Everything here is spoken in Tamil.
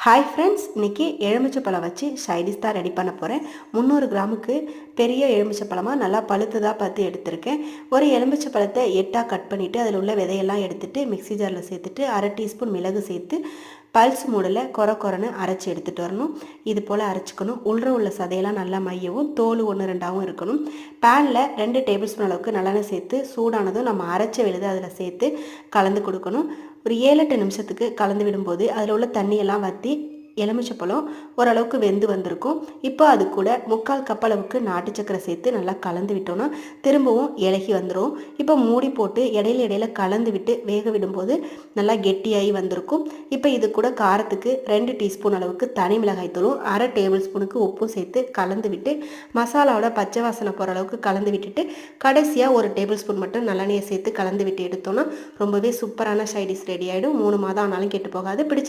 ஹாய் ஃப்ரெண்ட்ஸ், இன்றைக்கி எலுமிச்சைப்பழம் வச்சு சைடிஷ் தான் ரெடி பண்ண போகிறேன். 300 கிராமுக்கு பெரிய எலுமிச்சைப்பழமாக நல்லா பழுத்ததாக பார்த்து எடுத்திருக்கேன். ஒரு எலுமிச்சைப்பழத்தை 8ஆக கட் பண்ணிவிட்டு அதில் உள்ள விதையெல்லாம் எடுத்துகிட்டு மிக்ஸி ஜாரில் சேர்த்துட்டு 1/2 டீஸ்பூன் மிளகு சேர்த்து பல்ஸ் மூடில் கொரன்னு அரைச்சி எடுத்துகிட்டு வரணும். இது போல் அரைச்சிக்கணும். உள்ள சதையெல்லாம் நல்லா மையவும் தோல் 1-2ஆகவும் இருக்கணும். பேனில் 2 டேபிள் ஸ்பூன் அளவுக்கு நல்லெண்ணெய் சேர்த்து சூடானதும் நம்ம அரைச்ச விழுது அதில் சேர்த்து கலந்து கொடுக்கணும். ஒரு 7-8 நிமிஷத்துக்கு கலந்து விடும்போது அதில் உள்ள தண்ணியெல்லாம் வற்றி எலுமிச்சைப்பழம் ஓரளவுக்கு வெந்து வந்திருக்கும். இப்போ அது கூட 3/4 கப் அளவுக்கு நாட்டு சக்கரை சேர்த்து நல்லா கலந்து விட்டோன்னா திரும்பவும் இலகி வந்துடும். இப்போ மூடி போட்டு இடையில கலந்து விட்டு வேக விடும்போது நல்லா கெட்டியாகி வந்திருக்கும். இப்போ இது கூட காரத்துக்கு 2 டீஸ்பூன் அளவுக்கு தனி மிளகாய் தூளும் 1/2 டேபிள் ஸ்பூனுக்கு உப்பும் சேர்த்து கலந்து விட்டு மசாலாவோட பச்சை வாசனை போகிற அளவுக்கு கலந்து விட்டுட்டு கடைசியாக 1 டேபிள் ஸ்பூன் மட்டும் நல்லெண்ணெயை சேர்த்து கலந்து விட்டு எடுத்தோன்னா ரொம்பவே சூப்பரான சைடிஷ் ரெடி ஆகிடும். 3 மாதம் ஆனாலும் கெட்டு போகாது. பிடிச்ச